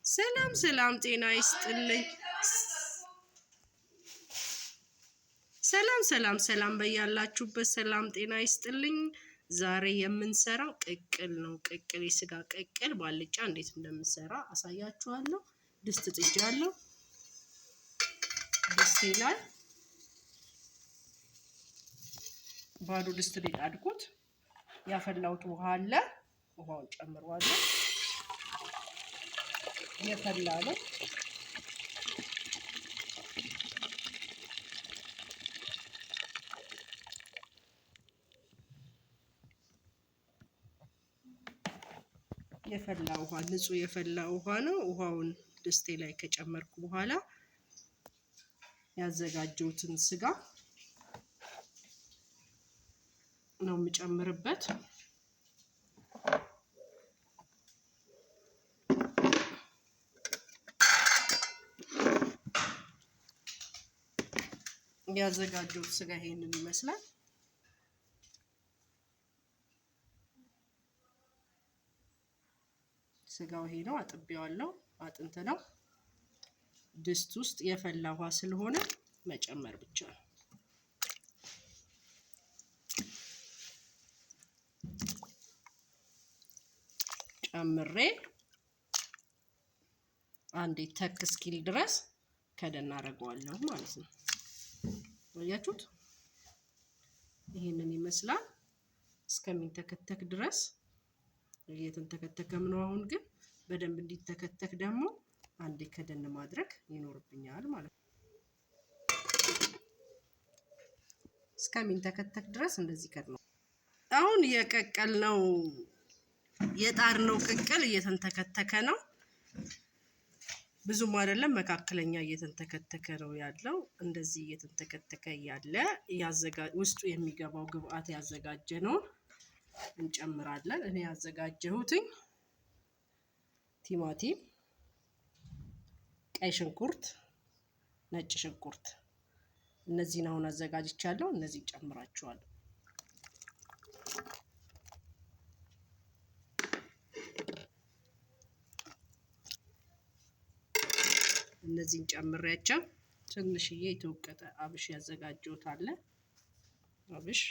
ሰላም ጤና ይስጥልኝ። ሰላም በያላችሁበት ሰላም ጤና ይስጥልኝ። ዛሬ የምንሰራው ቅቅል ነው። ቅቅል የስጋ ቅቅል ባልጫ እንዴት እንደምንሰራ አሳያችኋለሁ። ድስት ጥጃለሁ። ድስቴ ላይ ባዶ ድስት ላይ አድርጉት። ያፈላሁት ውሃ አለ። ውሃውን ጨምረዋለሁ። የፈላ ነው። የፈላ ውሃ ንጹህ የፈላ ውሃ ነው። ውሃውን ድስቴ ላይ ከጨመርኩ በኋላ ያዘጋጀሁትን ስጋ ነው የምጨምርበት። ያዘጋጀሁት ስጋ ይሄንን ይመስላል። ስጋው ይሄ ነው። አጥቤዋለሁ። አጥንት ነው። ድስት ውስጥ የፈላ ውሃ ስለሆነ መጨመር ብቻ ነው። ጨምሬ አንዴ ተክ እስኪል ድረስ ከደን አደርገዋለሁ ማለት ነው። ወያችሁት ይሄንን ይመስላል። እስከሚንተከተክ ድረስ እየተንተከተከም ነው። አሁን ግን በደንብ እንዲተከተክ ደግሞ አንዴ ከደን ማድረግ ይኖርብኛል ማለት ነው። እስከሚንተከተክ ድረስ እንደዚህ ከድነው። አሁን የቀቀልነው የጣርነው ቅቅል እየተንተከተከ ነው። ብዙም አይደለም፣ መካከለኛ እየተንተከተከ ነው ያለው። እንደዚህ እየተንተከተከ ያለ ውስጡ የሚገባው ግብአት ያዘጋጀነው እንጨምራለን። እኔ ያዘጋጀሁትኝ ቲማቲም፣ ቀይ ሽንኩርት፣ ነጭ ሽንኩርት እነዚህን አሁን አዘጋጅቻለሁ። እነዚህ ጨምራቸዋለሁ። እነዚህን ጨምሬያቸው ትንሽዬ የተወቀጠ አብሽ ያዘጋጀሁት አለ። አብሽ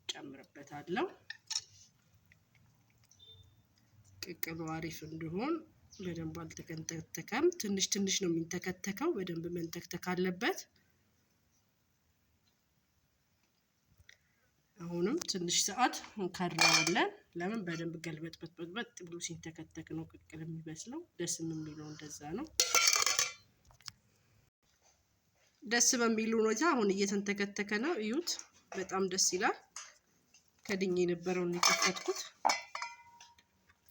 ጨምርበታለሁ። ቅቅሉ አሪፍ እንዲሆን በደንብ አልተከተከም። ትንሽ ነው የሚንተከተከው። በደንብ መንተክተክ አለበት። አሁንም ትንሽ ሰዓት እንከድነዋለን። ለምን በደንብ ገልበጥበጥ ብሎ ሲንተከተክ ነው ቅቅል የሚበስለው። ደስ የሚለው እንደዛ ነው። ደስ በሚል ሁኔታ አሁን እየተንተከተከ ነው። እዩት፣ በጣም ደስ ይላል። ከድኜ የነበረውን የከፈትኩት።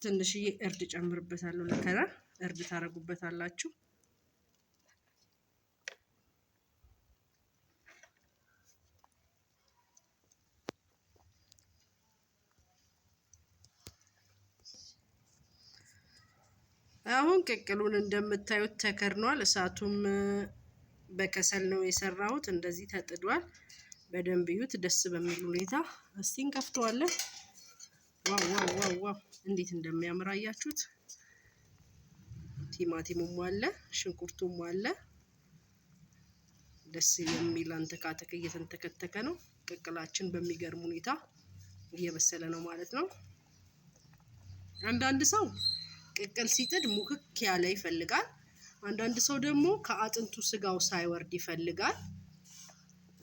ትንሽዬ እርድ ጨምርበታለሁ። ለከለር እርድ ታረጉበታላችሁ። አሁን ቅቅሉን እንደምታዩት ተከርኗል። እሳቱም በከሰል ነው የሰራሁት። እንደዚህ ተጥዷል። በደንብ እዩት፣ ደስ በሚል ሁኔታ። እስቲ እንከፍተዋለን። ዋው እንዴት እንደሚያምር አያችሁት? ቲማቲሙም አለ፣ ሽንኩርቱም አለ። ደስ የሚል አንተካተክ እየተንተከተከ ነው። ቅቅላችን በሚገርም ሁኔታ እየበሰለ ነው ማለት ነው። አንዳንድ ሰው ቅቅል ሲጥድ ሙክክ ያለ ይፈልጋል። አንዳንድ ሰው ደግሞ ከአጥንቱ ስጋው ሳይወርድ ይፈልጋል።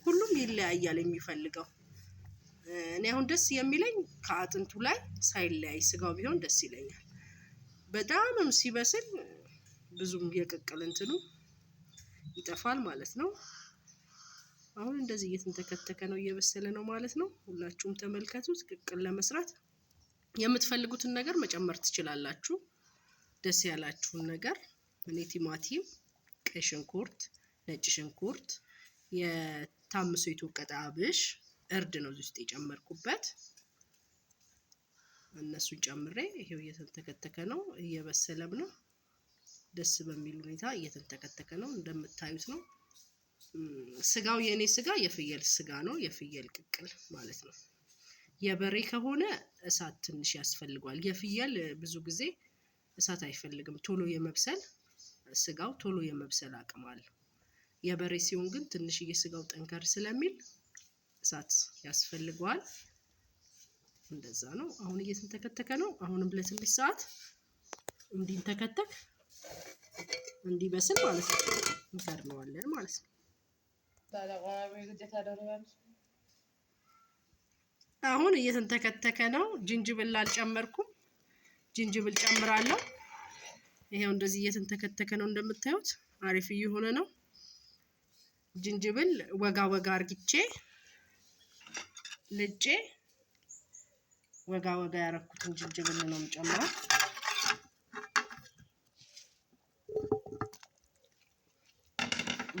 ሁሉም ይለያያል የሚፈልገው። እኔ አሁን ደስ የሚለኝ ከአጥንቱ ላይ ሳይለያይ ስጋው ቢሆን ደስ ይለኛል። በጣምም ሲበስል ብዙም የቅቅል እንትኑ ይጠፋል ማለት ነው። አሁን እንደዚህ እየተንተከተከ ነው፣ እየበሰለ ነው ማለት ነው። ሁላችሁም ተመልከቱት። ቅቅል ለመስራት የምትፈልጉትን ነገር መጨመር ትችላላችሁ። ደስ ያላችሁን ነገር። እኔ ቲማቲም፣ ቀይ ሽንኩርት፣ ነጭ ሽንኩርት፣ የታምሶ የተወቀጠ አብሽ፣ እርድ ነው እዚህ ውስጥ የጨመርኩበት። እነሱን ጨምሬ ይሄው እየተንተከተከ ነው፣ እየበሰለም ነው። ደስ በሚል ሁኔታ እየተንተከተከ ነው። እንደምታዩት ነው። ስጋው የኔ ስጋ የፍየል ስጋ ነው፣ የፍየል ቅቅል ማለት ነው። የበሬ ከሆነ እሳት ትንሽ ያስፈልገዋል። የፍየል ብዙ ጊዜ እሳት አይፈልግም ቶሎ የመብሰል ስጋው ቶሎ የመብሰል አቅም አለው የበሬ ሲሆን ግን ትንሽ የስጋው ጠንከር ስለሚል እሳት ያስፈልገዋል እንደዛ ነው አሁን እየተንተከተከ ነው አሁንም ለትንሽ ሰዓት እንዲንተከተክ እንዲበስል ማለት ነው እንከድነዋለን ማለት ነው አሁን እየተንተከተከ ነው ጅንጅብል አልጨመርኩም ጅንጅብል ጨምራለሁ ይሄው እንደዚህ እየተንተከተከ ነው እንደምታዩት አሪፍ እየሆነ ነው ጅንጅብል ወጋ ወጋ አርግጬ ልጬ ወጋ ወጋ ያረኩትን ጅንጅብል ነው የምጨምረው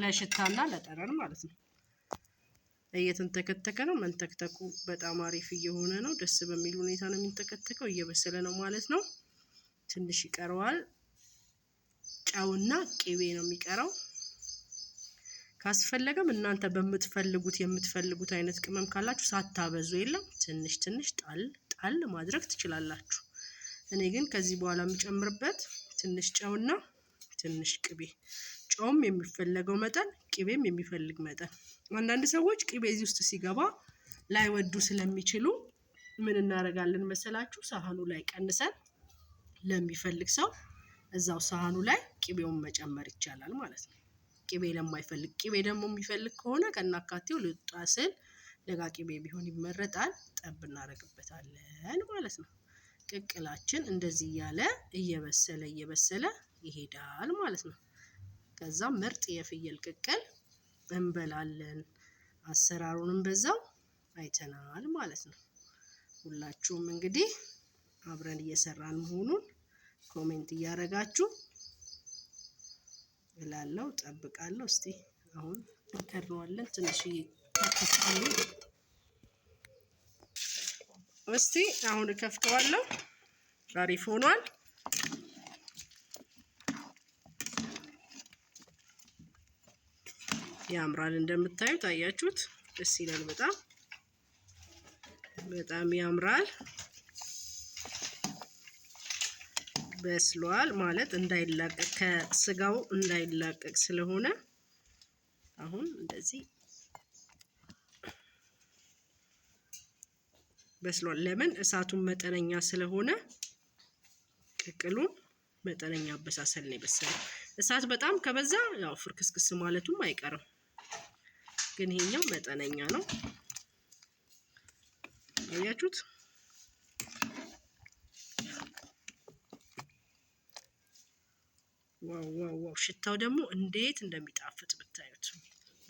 ለሽታና ለጠረን ማለት ነው እየተንተከተከ ነው መንተክተኩ በጣም አሪፍ እየሆነ ነው ደስ በሚል ሁኔታ ነው የሚንተከተከው እየበሰለ ነው ማለት ነው ትንሽ ይቀረዋል ጫውና ቅቤ ነው የሚቀረው ካስፈለገም እናንተ የምትፈልጉት አይነት ቅመም ካላችሁ ሳታበዙ የለም ትንሽ ጣል ማድረግ ትችላላችሁ እኔ ግን ከዚህ በኋላ የምጨምርበት ትንሽ ጫውና ትንሽ ቅቤ ጫውም የሚፈልገው መጠን ቅቤም የሚፈልግ መጠን አንዳንድ ሰዎች ቅቤ እዚህ ውስጥ ሲገባ ላይወዱ ስለሚችሉ ምን እናደርጋለን መሰላችሁ ሳህኑ ላይ ቀንሰን ለሚፈልግ ሰው እዛው ሳህኑ ላይ ቅቤውን መጨመር ይቻላል ማለት ነው ቅቤ ለማይፈልግ ቅቤ ደግሞ የሚፈልግ ከሆነ ከናካቴው ልጣስል ለጋ ቅቤ ቢሆን ይመረጣል ጠብ እናደርግበታለን ማለት ነው ቅቅላችን እንደዚህ ያለ እየበሰለ ይሄዳል ማለት ነው ከዛ ምርጥ የፍየል ቅቅል እንበላለን አሰራሩንም በዛው አይተናል ማለት ነው ሁላችሁም እንግዲህ አብረን እየሰራን መሆኑን ኮሜንት እያረጋችሁ እላለሁ ጠብቃለሁ እስቲ አሁን እንከድነዋለን ትንሽ ተከፍቷል እስቲ አሁን ከፍተዋለሁ አሪፍ ሆኗል ያምራል እንደምታዩት አያችሁት ደስ ይላል በጣም ያምራል በስሏል ማለት እንዳይላቀቅ ከስጋው እንዳይላቀቅ ስለሆነ አሁን እንደዚህ በስሏል ለምን እሳቱን መጠነኛ ስለሆነ ቅቅሉን መጠነኛ አበሳሰል ነው የበሰለው እሳት በጣም ከበዛ ያው ፍርክስክስ ማለቱም አይቀርም ግን ይሄኛው መጠነኛ ነው አያችሁት ዋው ሽታው ደግሞ እንዴት እንደሚጣፍጥ ብታዩት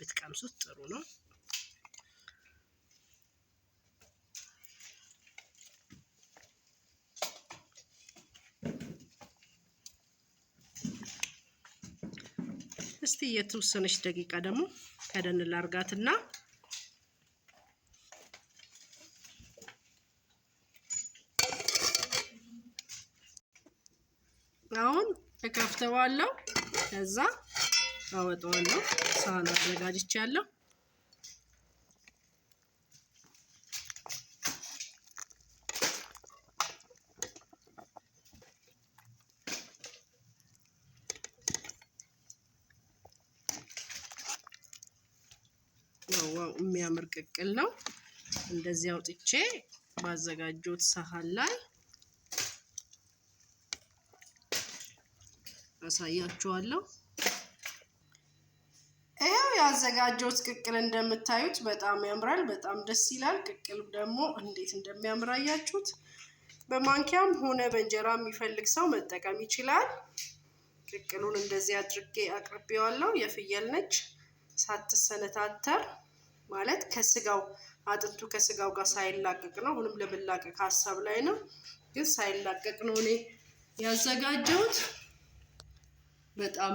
ብትቀምሱት ጥሩ ነው እስቲ የተወሰነች ደቂቃ ደግሞ ከደን ላርጋትና አሁን እከፍተዋለሁ ከዛ አወጣዋለሁ ሳህን አዘጋጅቻለሁ ዋው የሚያምር ቅቅል ነው እንደዚህ አውጥቼ ባዘጋጀሁት ሳህን ላይ አሳያችኋለሁ ይሄው ያዘጋጀሁት ቅቅል እንደምታዩት በጣም ያምራል በጣም ደስ ይላል ቅቅል ደግሞ እንዴት እንደሚያምር አያችሁት በማንኪያም ሆነ በእንጀራ የሚፈልግ ሰው መጠቀም ይችላል ቅቅሉን እንደዚህ አድርጌ አቅርቤዋለሁ የፍየል ነች ሳትሰነታተር ማለት ከስጋው አጥንቱ ከስጋው ጋር ሳይላቀቅ ነው ሁሉም ለመላቀቅ ሐሳብ ላይ ነው ግን ሳይላቀቅ ነው እኔ ያዘጋጀሁት በጣም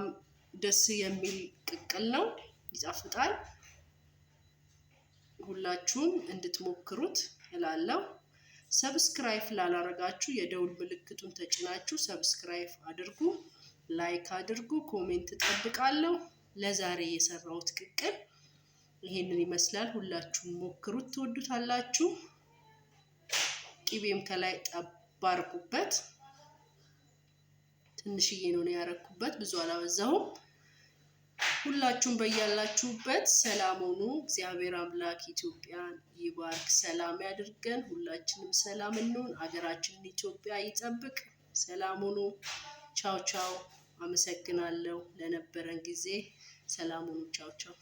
ደስ የሚል ቅቅል ነው ይጣፍጣል ሁላችሁም እንድትሞክሩት እላለሁ ሰብስክራይብ ላላረጋችሁ የደውል ምልክቱን ተጭናችሁ ሰብስክራይብ አድርጉ ላይክ አድርጉ ኮሜንት ጠብቃለሁ ለዛሬ የሰራሁት ቅቅል ይሄንን ይመስላል ሁላችሁም ሞክሩት ትወዱታላችሁ ቅቤም ከላይ ጠባርኩበት ትንሽዬ ነው ያረኩበት ብዙ አላበዛሁም ሁላችሁም በያላችሁበት ሰላም ሁኑ እግዚአብሔር አምላክ ኢትዮጵያን ይባርክ ሰላም ያድርገን ሁላችንም ሰላም እንሁን አገራችንን ኢትዮጵያ ይጠብቅ ሰላም ሁኑ ቻው ቻው አመሰግናለሁ ለነበረን ጊዜ ሰላም ሁኑ ቻው ቻው